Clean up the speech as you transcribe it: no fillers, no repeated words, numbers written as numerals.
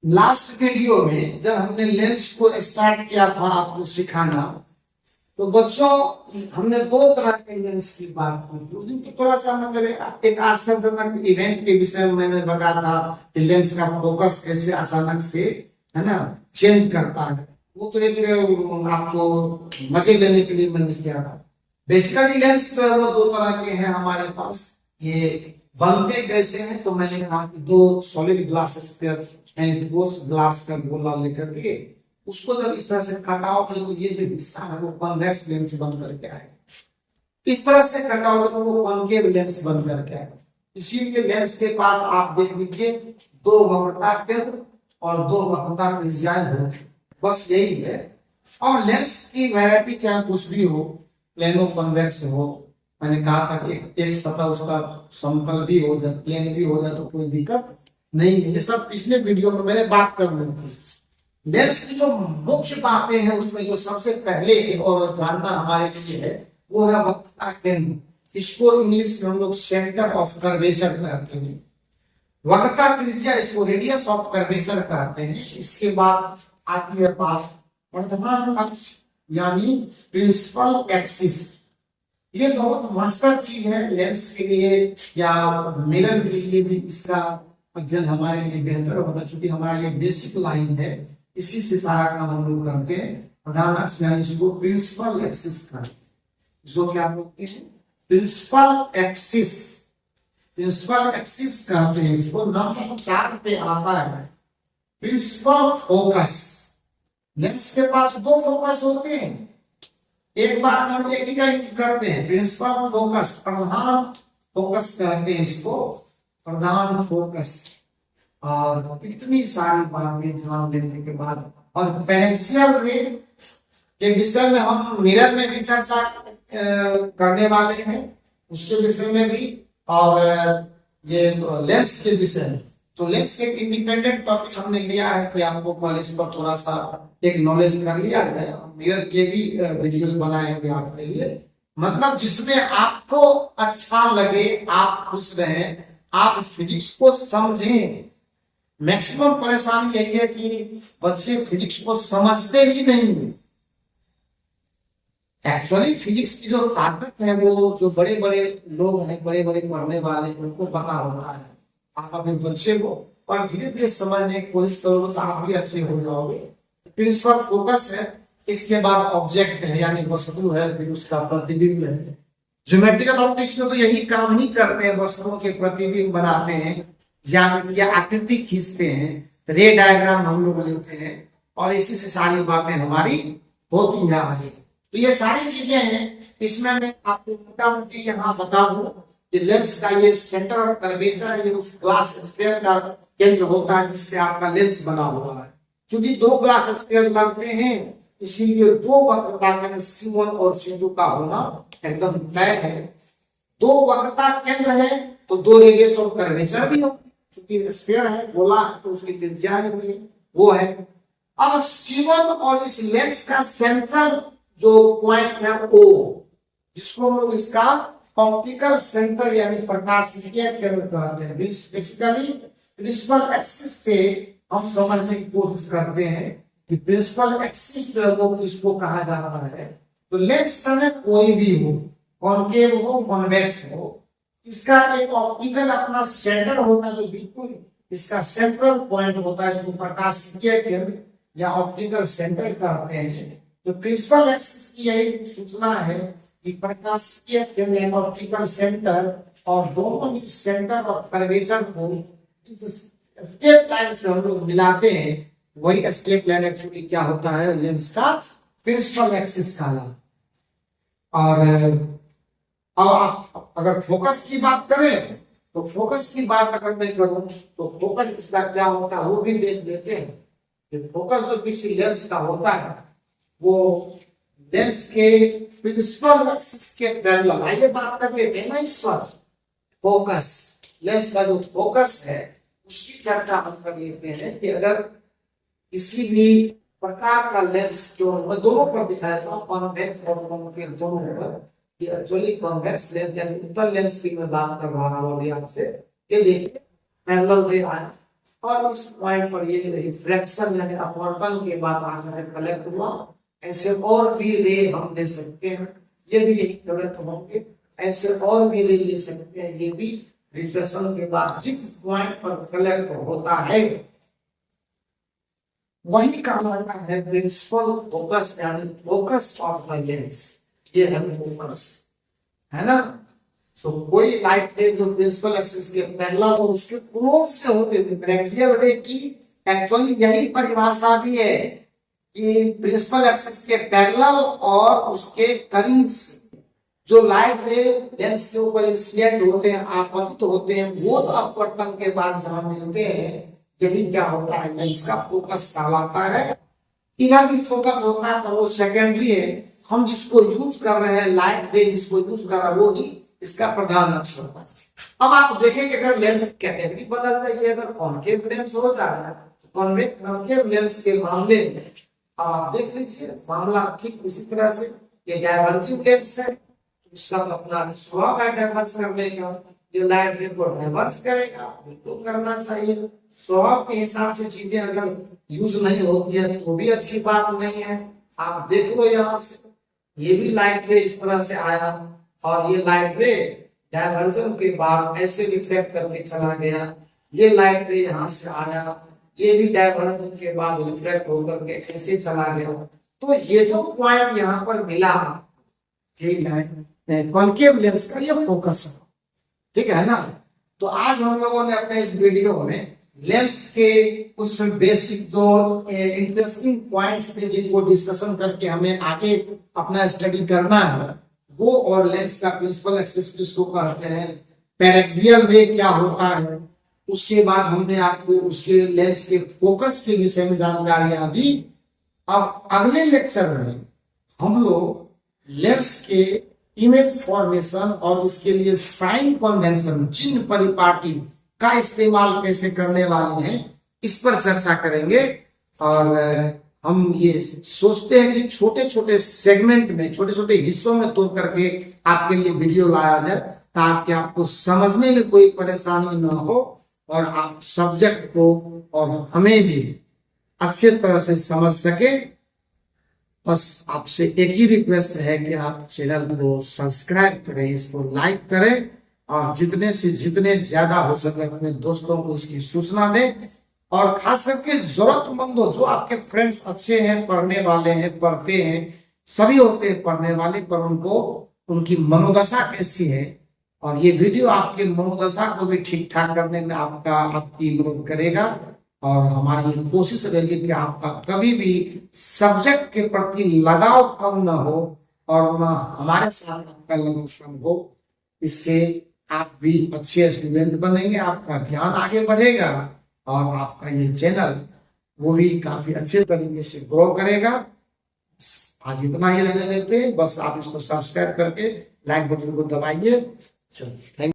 Last video में जब हमने लेंस को स्टार्ट किया था आपको सिखाना, तो बच्चों हमने दो तरह के लेंस की बात की थी। उस दिन तो थोड़ा सा मतलब एक आश्चर्यजनक इवेंट के विषय में मैंने बताया था कि लेंस का फोकस कैसे अचानक से है ना चेंज करता है। वो तो एक आपको मजे लेने के लिए मैंने किया था। बेसिकली लेंस जो है वो दो तरह के हैं हमारे पास। ये बनते कैसे हैं, तो मैंने कहा कि दो सॉलिड ग्लासेस पर ठोस ग्लास का गोला लेकर के उसको जब इस तरह से कटाओ तो ये जो हिस्सा है वो कॉन्वेक्स लेंस बन करके आए। इस तरह से कटाओ तो वो कॉन्केव लेंस बन करके आए। इसीलिए लेंस के पास आप देख लीजिए दो वक्रता केंद्र और दो वक्रता त्रिज्याएं हैं, बस यही है। और लेंस की वैरायटी चाहे कुछ भी हो, प्लेनो कॉन्वेक्स हो, मैंने कहा था कि एक सतह उसका समतल भी हो जाए, प्लेन भी हो जाए तो कोई दिक्कत नहीं। ये सब पिछले वीडियो में मैंने बात कर ली थी। लेंस की जो मुख्य बातें हैं उसमें जो सबसे पहले और जानना हमारे लिए है वो है वक्रता केंद्र। इसको इंग्लिश में हम लोग सेंटर ऑफ कर्वेचर कहते हैं। वक्रता त्रिज्या इसको रेडियस ऑफ कर्वेचर कहते हैं। इसके बाद आती है बात वर्तमान अक्ष यानी प्रिंसिपल एक्सिस। ये बहुत मास्टर चीज है लेंस के लिए या मिरर के लिए भी। इसका अध्ययन हमारे लिए बेहतर होगा क्योंकि हमारा ये बेसिक लाइन है। इसी से सारा काम हम लोग करते हैं। प्रधान अक्ष यानी इसको प्रिंसिपल एक्सिस का, इसको क्या बोलते हैं? Principal axis. प्रिंसिपल एक्सिस कहते हैं इसको। नंबर 4 पे आता है प्रिंसिपल फोकस। लेंस के पास दो फोकस होते हैं। एक बार हम एक ही का यूज करते हैं, प्रिंसिपल फोकस, प्रधान फोकस कहते हैं इसको, प्रधान फोकस। और इतनी सारी बातें जवाब देने के बाद और पेरेंशियल रे के विषय में हम मिरर में भी चर्चा करने वाले हैं, उसके विषय में भी, और ये लेंस के विषय में। तो लेंस एक इंडिपेंडेंट टॉपिक हमने लिया है कि आपको कॉलेज पर थोड़ा सा एक नॉलेज कर लिया जाए। मिरर के भी वीडियोस बनाएंगे आपके लिए, मतलब जिसमें आपको अच्छा लगे, आप खुश रहें, आप फिजिक्स को समझें। मैक्सिमम परेशानी यही है कि बच्चे फिजिक्स को समझते ही नहीं। एक्चुअली फिजिक्स की जो ताकत है वो जो बड़े बड़े लोग हैं, बड़े बड़े पढ़ने वाले हैं, उनको पता होता है। आप अपने बच्चे को और धीरे धीरे समझने की कोशिश करोगे तो आप भी अच्छे हो जाओगे। प्रिंसिपल फोकस है। इसके बाद ऑब्जेक्ट है यानी वस्तु है, फिर उसका प्रतिबिंब है। ज्योमेट्रिकल ऑप्टिक्स में तो यही काम ही करते हैं, वस्तुओं के प्रतिबिंब बनाते हैं, ज्यामिति या आकृति खींचते हैं, रे डायग्राम हम लोग लेते हैं और इसी से सारी बातें हमारी होती है। तो ये सारी चीजें हैं। इसमें मैं आपको मोटा मोटी यहाँ बता दूं कि लेंस का ये सेंटर ऑफ कर्वेचर, ये उस ग्लास स्फीयर का केंद्र होता है जिससे आपका लेंस बना हुआ है। क्योंकि दो ग्लास स्फीयर बनते हैं इसीलिए दो वक्रता केंद्र C1 और C2 का होना एकदम तय है। दो वक्रता केंद्र है तो दो रेडियस ऑफ कर्वेचर भी होगी। क्योंकि स्फीयर है, गोला है, तो उसकी त्रिज्या भी वो है। अब C1 और इस लेंस का सेंट्रल जो पॉइंट है O, जिसको हम लोग इसका ऑप्टिकल सेंटर यानी प्रकाशिकीय केंद्र कहते हैं। बेसिकली प्रिंसिपल एक्सिस से हम समझने की कोशिश करते हैं कि प्रिंसिपल एक्सिस जो है वो इसको कहा जाता है। तो लेंस समय कोई भी हो, कॉन्केव हो, कॉन्वेक्स हो, इसका एक ऑप्टिकल अपना सेंटर होता है, जो बिल्कुल इसका सेंट्रल पॉइंट होता है, इसको प्रकाशिकीय केंद्र या ऑप्टिकल सेंटर कहते हैं। तो प्रिंसिपल एक्सिस की यही सूचना है कि प्रकाशिकीय केंद्र या ऑप्टिकल सेंटर और दोनों ही सेंटर ऑफ कर्वेचर को स्टेप लाइन से हम लोग मिलाते हैं। वही स्टेप लाइन एक्चुअली क्या होता है, लेंस का प्रिंसिपल एक्सिस कहलाता। और अगर फोकस की बात करें तो फोकस की बात अगर मैं करूं तो फोकस इसका क्या होता है वो भी देख लेते हैं। फोकस जो किसी लेंस का होता है वो लेंस के प्रिंसिपल एक्सिस के पैरेलल, आइए बात कर लेते हैं ना इस पर। फोकस, लेंस का जो फोकस है उसकी चर्चा हम कर लेते हैं कि अगर किसी भी प्रकार का लेंस जो मैं दोनों पर दिखाया था, कॉन्वेक्स और कॉन्केव दोनों पर, कि एक्चुअली कॉन्वेक्स लेंस यानी उत्तल लेंस की मैं बात कर रहा हूं अभी आपसे। ये देखिए पैरेलल रे आया और इस पॉइंट पर ये रिफ्रैक्शन यानी अपवर्तन के बाद आकर कलेक्ट हुआ। ऐसे और भी रे हम ले सकते हैं, ये भी यही कलेक्ट होंगे। ऐसे और भी रे ले सकते हैं, ये भी रिफ्रैक्शन के बाद जिस पॉइंट पर कलेक्ट होता है वही कहलाता है प्रिंसिपल फोकस यानी फोकस ऑफ द लेंस। ये है फोकस, है ना। तो कोई लाइट रे जो प्रिंसिपल एक्सिस के पैरेलल और उसके क्लोज से होते थे, एक्सियल रे की एक्चुअली यही परिभाषा भी है कि प्रिंसिपल एक्सिस के पैरेलल और उसके करीब से जो लाइट रे लेंस के ऊपर इंसिडेंट होते हैं, आपतित होते हैं, वो तो अपवर्तन के बाद जहां मिलते हैं, यही क्या होता है, लेंस का फोकस कहलाता है। इधर भी फोकस होता है तो वो सेकेंडरी है। हम जिसको यूज कर रहे हैं, लाइट रे जिसको यूज कर रहा है, वो ही इसका प्रधान अक्ष होता है। अब आप देखेंगे अगर लेंस कैटेगरी बदल जाएगी, अगर कॉन्केव लेंस हो जा रहा है, कॉन्केव लेंस के मामले में अब आप देख लीजिए मामला ठीक इसी तरह से। ये डायवर्जिंग लेंस है, इसका अपना स्वभाव है डायवर्स करने का, जो लाइट रे को डायवर्स करेगा तो करना चाहिए। स्वभाव के हिसाब से चीजें अगर यूज नहीं होती है तो भी अच्छी बात नहीं है। आप देख लो यहाँ से, ये भी लाइट रे इस तरह से आया और ये लाइट रे डायवर्जन के बाद ऐसे रिफ्लेक्ट करके चला गया। ये लाइट रे यहाँ से आया, ये भी डायवर्जन के बाद रिफ्लेक्ट होकर के ऐसे चला गया। तो ये जो पॉइंट यहाँ पर मिला, ठीक है, कॉन्केव लेंस का ये फोकस है, ठीक है ना। तो आज हम लोगों ने अपने इस वीडियो में लेंस के कुछ बेसिक जो इंटरेस्टिंग पॉइंट्स थे जिनको डिस्कशन करके हमें आगे अपना स्टडी करना है, वो और लेंस का प्रिंसिपल एक्सिस किसको कहते हैं, पैरेक्सियल रे क्या होता है, उसके बाद हमने आपको उसके लेंस के फोकस के विषय में जानकारियां दी। अब अगले लेक्चर में हम लोग लेंस के इमेज फॉर्मेशन और उसके लिए साइन कन्वेंशन, चिन्ह परिपाटी का इस्तेमाल कैसे करने वाले हैं, इस पर चर्चा करेंगे। और हम ये सोचते हैं कि छोटे छोटे सेगमेंट में, छोटे छोटे हिस्सों में तोड़ करके आपके लिए वीडियो लाया जाए, ताकि आपको समझने में कोई परेशानी ना हो और आप सब्जेक्ट को और हमें भी अच्छे तरह से समझ सके। बस आपसे एक ही रिक्वेस्ट है कि आप चैनल को सब्सक्राइब करें, इसको लाइक करें और जितने से जितने ज्यादा हो सके अपने दोस्तों को इसकी सूचना दें। और खास करके जरूरतमंदों, जो आपके फ्रेंड्स अच्छे हैं, पढ़ने वाले हैं, पढ़ते हैं, सभी होते हैं पढ़ने वाले, पर उनको उनकी मनोदशा कैसी है, और ये वीडियो आपके मनोदशा को भी ठीक ठाक करने में आपकी मदद करेगा। और हमारी ये कोशिश रहेगी कि आपका कभी भी सब्जेक्ट के प्रति लगाव कम ना हो और ना हमारे साथ आपका लगाव कम हो। इससे आप भी अच्छे स्टूडेंट बनेंगे, आपका ज्ञान आगे बढ़ेगा और आपका ये चैनल वो भी काफी अच्छे तरीके से ग्रो करेगा। आज इतना ही रहने देते हैं, बस आप इसको सब्सक्राइब करके लाइक बटन को दबाइए। चलिए, थैंक